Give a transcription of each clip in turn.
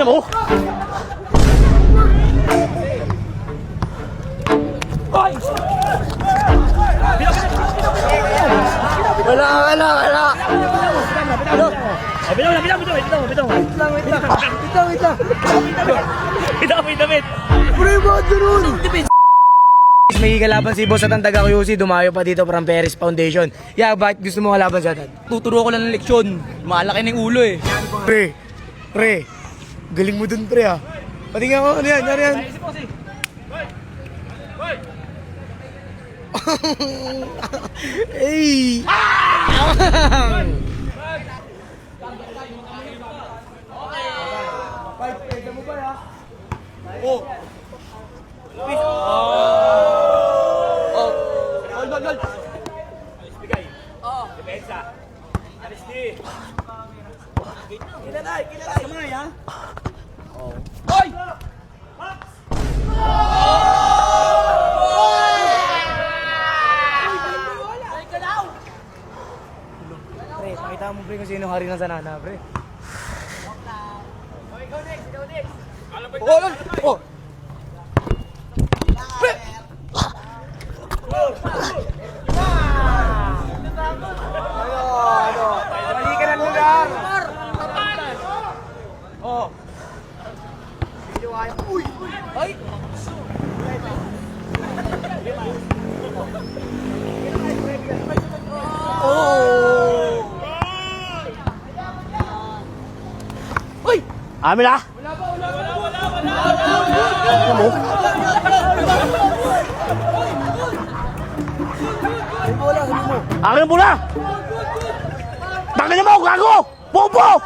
mo? Wala. Bitaw. Pre, bakit ganun? May kalaban si Boss at ang taga QC, dumayo pa dito from Perez Foundation. Yeah, bakit gusto mo kalaban sa atin? Tuturo ko lang ng leksyon. Malaki ng ulo eh. Pre, galing mo dun pre ah. Patingin ako, ano yan? Hey! Gol. Depensa. Alis di. Kilalay. Kamay ha? Hoy! Pre, pakita mo pre kung sino hari ng sanana, pre. Oh! Mali ka ng lugar! Oh! Uy! Ay! Oh! Uy! Amin ah! Akin mo na! Tangin mo, gago! Bobo!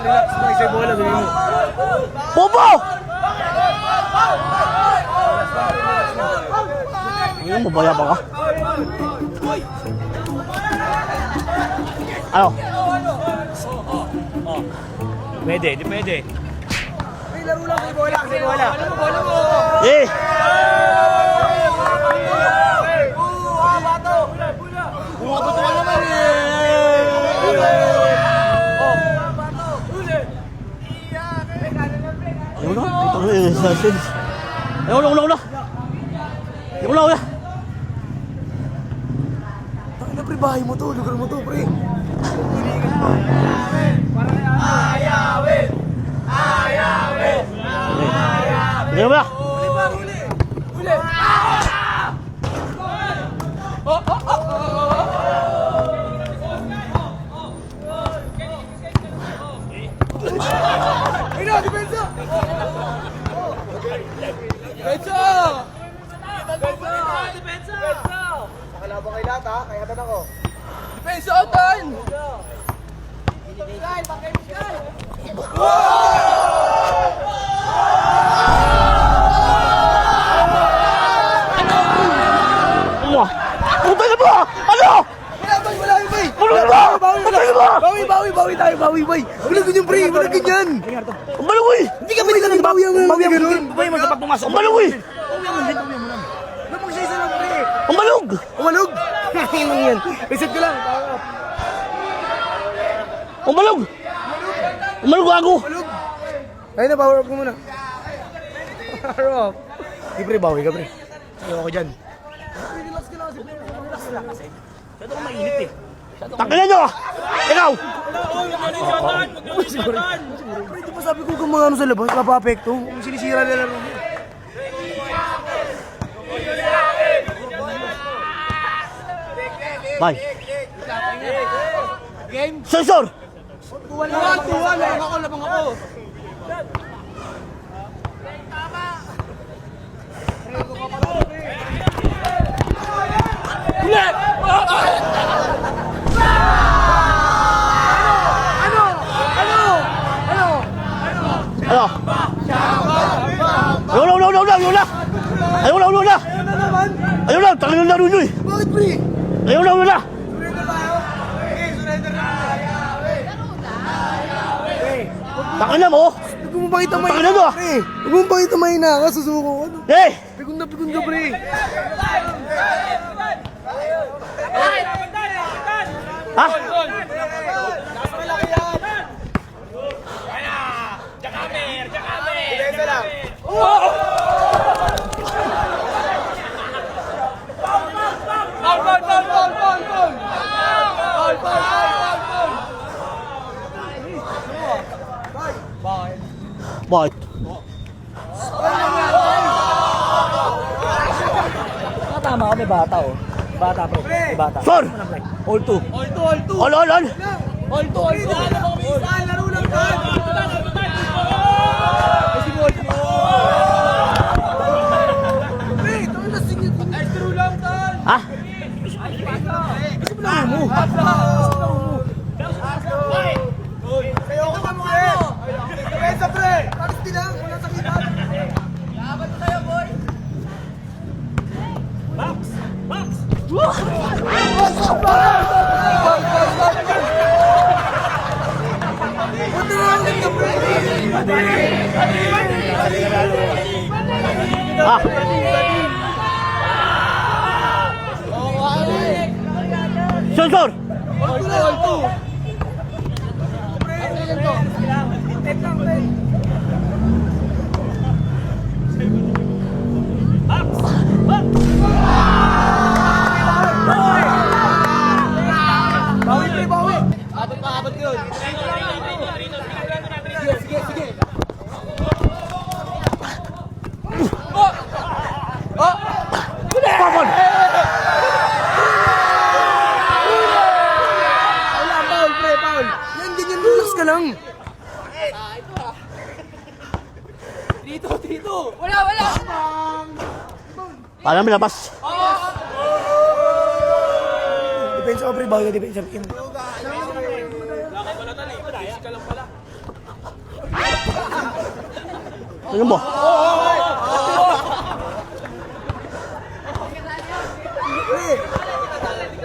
Relax. May bola, sabi mo. Bobo! Ano mo, baya ba ka? Ano? Pwede, di pwede. May laro lang kay bola. Bola mo. Eh! Bumabato ka naman eh. Una. Bakit na pre, bahay mo to, lugar mo to pre. Ano ba? Depensa! Nakalaban kay lahat ha, kaya tanong ko. Depensa otan! Puta na ba? Ano? Wala yung bay! Ano ba? Bawi tayo, boy! Wala ganyan pre, wala ganyan! Ang maluwi! Hindi ka pwede ka nang bawi ang ganun! Babae mo sa pag pumasok. Ang maluwi! Napag-isa lang pre! Ang malug! Umalog! Ano yan? Reset ko lang! Ang malug! Ang malug, gago! Umalog! Ayun na, power up ko muna. Power up! Di pre, bawi ka pre. Ayaw ako dyan. Relax ka lang kasi pre. Relax lang kasi. Masyado kang mainit eh. Tangina nyo! Ikaw! Pre, di ba sabi ko kung mga ano sa labas, mapapekto? Kung sinisira nila rin. Bye! Game? Sensor! Tuwan! Labang ako! Ano? Ayun na! Ayun na! Tangin na laro nyo eh! Bakit, pre? Ayaw na, wala. Surrender tayo? Okay, surrender na. Takin na mo. Huwag mo pakita may Takin na mo. pre. Huwag mo pakita may ka, susuko ko. Ano? Eh! Pikon na pikon ka, pre. Ha? Isa lang. Bakit? Tama ka, may bata oh. Bata pre, may bata. Sir! All two. Ol, ol, ol. All two. Laro lang ka. Pre, ito na singit. Ay, true lang ka. Ha? Kayo ko ka mo, pre. Pesa, pre. Paris din lang. Wala sakitan. Laban mo tayo, boy. What the hell is the Ha? Sensor! Bawi, pre, bawi. Papon! Wala, foul, pre, foul. Yan, ganyan, relax ka lang. Paano mo labas? Depensa ko, pre, bawi ka, depensa. Ano mo? Pre,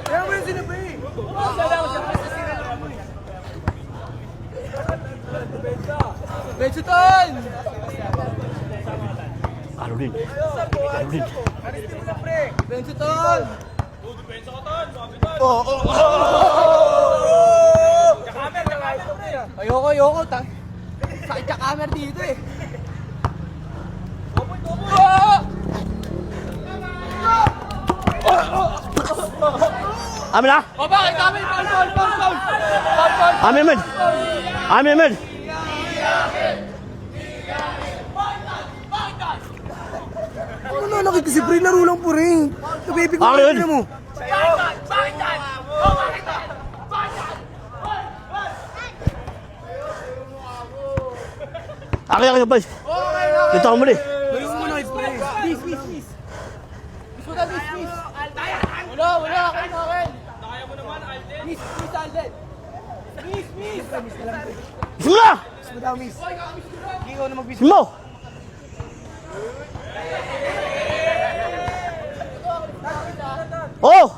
kaya mo yung sinabi. Bensutan! Ano din? Ano din? Bensutan! Ayoko. Sakit ka camera dito eh. Amin na? O bakit? Foul! Amin, men! Amin, men! Ano na nakita si Pre? Laro lang po rin. Nabibi ko Bakit? na mo. Akin, boys. Dito ako muli. Laro mo na, Pre. Miss. Wala. Akin. Nakaya mo naman, Alden. Miss, Alden. Miss. Simula! Miss mo daw, miss. Hindi ko na mag-miss. Simula! Oh!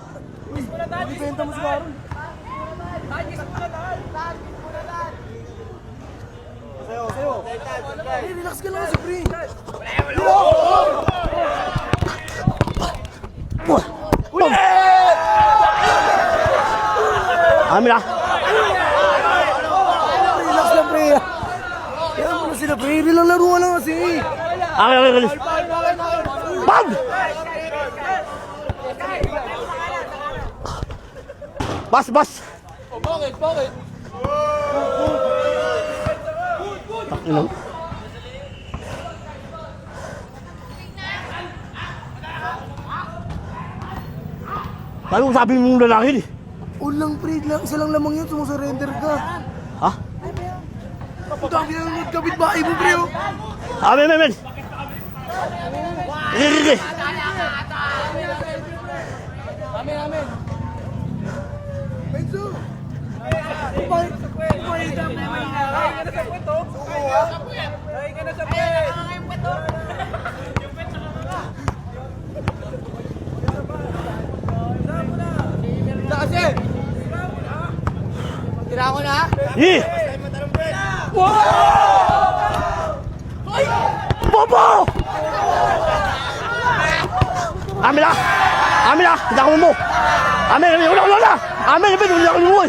Ibenta mo si Baron. Sayo. Hey, relax ka lang si Pre. Amin na! Relax lang, Pre. Kaya mo na sila, Pre. Laro lang kasi. Akin. Bag! Bas! Bakit? Takinom. Paano kung sabi mong lalaki? Ulang, Pre. Isa lang lamang yun. Sumusurrender ka. Ha? Puta, ang ginanong kabit bahay mo, Pre. Oh. Amin, men! Sige! Benzo! Bakit? Tira ko na. Eh! Bobo! Amin na! Amin na! Hindi ako mo! Amin! Amin! Wala! Amin! Amin! Wala ako mo!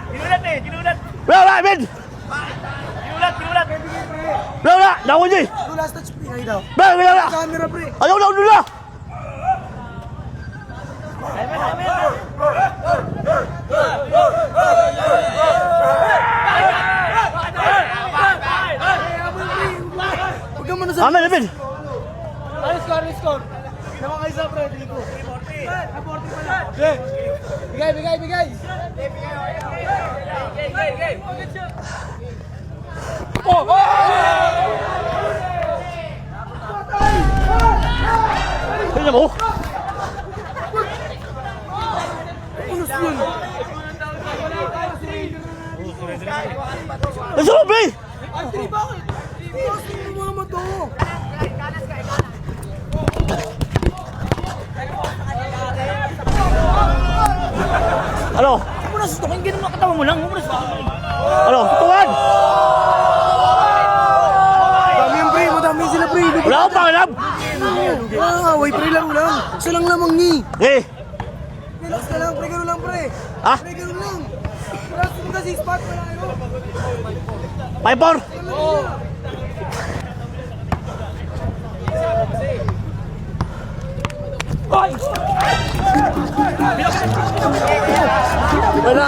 Ginulat eh, ginulat. Wala! Amin! Ginulat. Wala! Dako niya! Ito last touch pre. Ay daw. Wala! Camera pre. Ayaw na! Huwag ka muna sa... Amin! Amin! Ano score? Naman kayo sa pre. Dito. 40 pala. Bigay. Tingnan mo! Unos yun. Nasobi! Ay, bakit? Bakit mo naman to? Ano? Huwag mo na sustukin, ganun ang katawan mo lang. Huwag mo na sustukin. Ano? Tutukan! Dami yung pre, madami sila pre. Wala akong pangalam! Away pre, laro lang. Isa lang lamang ni. Eh! Relax ka lang, pre, gano'n lang pre. Ha? Pre, gano'n lang. Wala sunod kasi spot, wala kayo. Piper! Wala.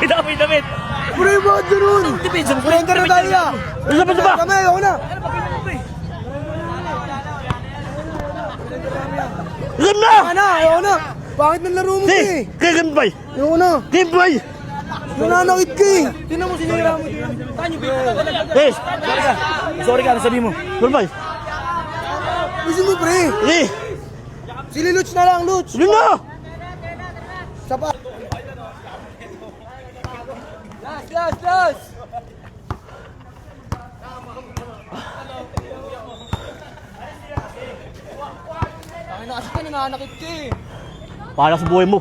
Wait lang. Pre, bakit gano'n? Depensa mo. Surrender na tayo ya. Isa pa! Kami, ako na. Ilan na! Ayoko na. Bakit nang laro mo Si! eh? Kaya Game Boy! Ayoko na. Game Boy! Nananakit ka eh. Tingnan mo sinira mo. Eh! Sorry ka, sabi mo. Game Boy! Gusto mo pre. Eh! Sili Luch na lang, Luch. Yun na! Sapa. Last. Ay, na kasi ka nananakit ka eh. Para sa buhay mo!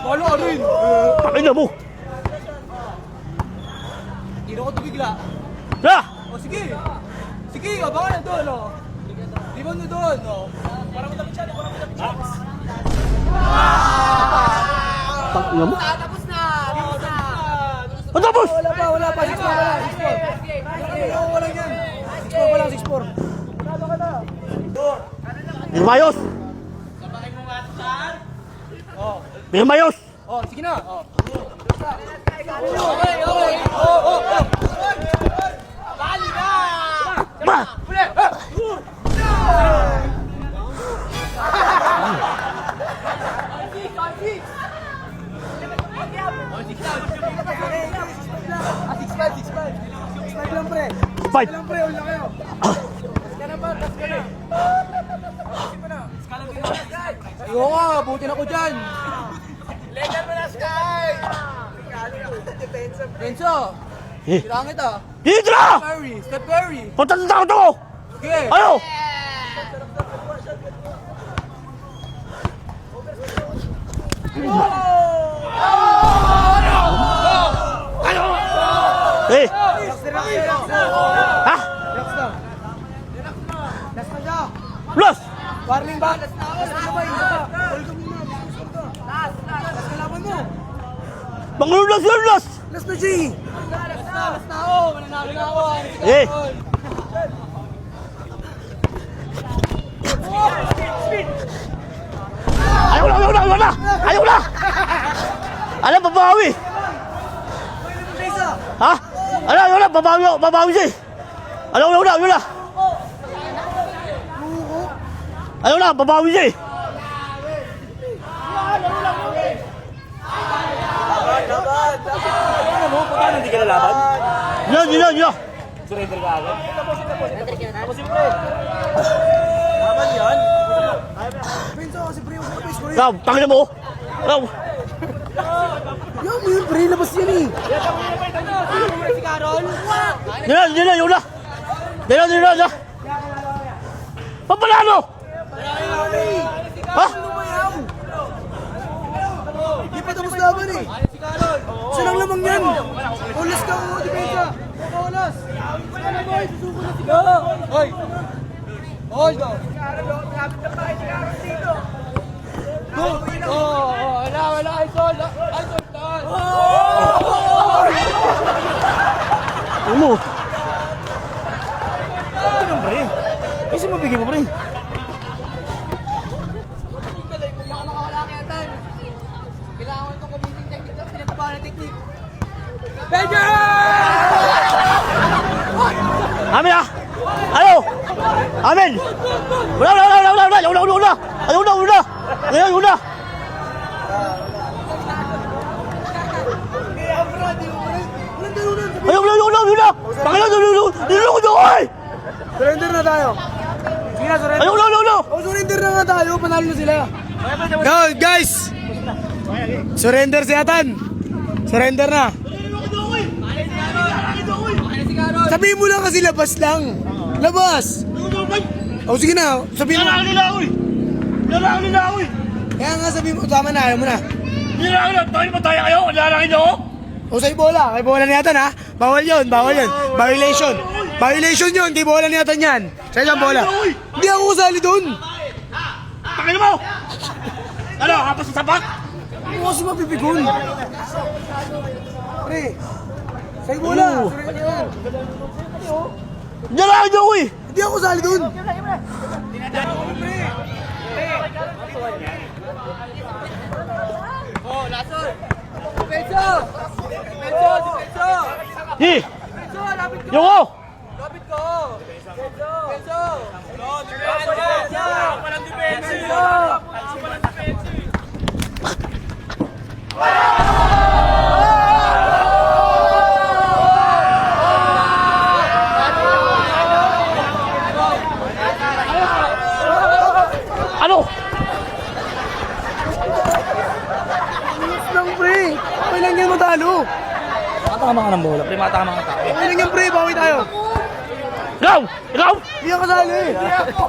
Wala ka rin. Pakina mo! Hindi na ko ito bigla. Ha! O sige. Sige, baka na doon o. Di ba na doon o? Pakina mo! Tapos na. Ang tapos! Wala pa. 6-4 wala. 6-4. Wala yan. 6-4 wala, 6-4. Mayos! Mayos! Oh, sige na. Oh. Ba! Six lang pre. Fight! Lang pre, wala kayo. Ayoko nga, buti na ko dyan. Legal mo na, Sky! Benzo, Eh! kailangan kita. Hidra! Step Curry. Patatanda ko to! Okay. Ano? Eh! Ha? Last na. Last na siya. Plus! Warning ba? Last na ba? Isa pa. Hold ka muna. Hold ka. Last kalaban mo. Mangulas! Mangulas! Last na siya. Last na ako. Mananalo na ako. Eh! Ayaw na! Alam, babawi! Ha? Ayaw na! Babawi siya! Ayaw na! Ayaw na! Babawi siya! Ano mo? Paano hindi ka lalaban? Yun! Surrender ka agad? Benzo, kasi pre, huwag ka pa score. Raw, tangin mo! Raw! Yan mo yun, pre. Labas yan eh. Yun na! Pampalano! Ha? Hindi pa tapos laban eh. Saan ang lamang yan? Ulas ka mo, depensa. Ulas. Ano boy? Susuko na si Garo. Hoy. Hoy. Go. Wala. Idol. Ano mo? Ano ba pre? Kasi mabigay mo pre. Amin ah! Ano? Amin! Wala! Ayun na! Ayun na! Bakit niluloko niyo ako eh! Surrender na tayo. Sige na, surrender. Ayun na! Oh, surrender na nga tayo. Panalo na sila. No, guys! Surrender si Atan. Surrender na. Sabihin mo lang kasi labas lang. Labas! Oh, sige na. Sabihin mo. Nilalaki nila ako eh! Kaya nga sabihin mo. Tama na, ayaw mo na. Nilalaki nila! Tayo ba tayo kayo? Nilalaki niyo ako? O sa'yo bola. Kay bola ni Atan ha. Bawal yun. Violation. Violation yun. Kay bola ni Atan yan. Sa'yo siyang bola. Hindi ako kasali doon. Takin mo! Ano? Kapos sa sapak? Hindi ko kasi mapipigon. Pre. Sa'yo bola. Surrender yan. Nilalaki niyo ako eh! Hindi ako kasali doon. Hi! Yoko! Ano? Yes lang pre. Okay lang yan matalo. Matama ka ng bola, pre. Matama ka tao. Okay lang yan pre. Bawi tayo. Ikaw! Ikaw! Hindi ako kasali. Hindi ako.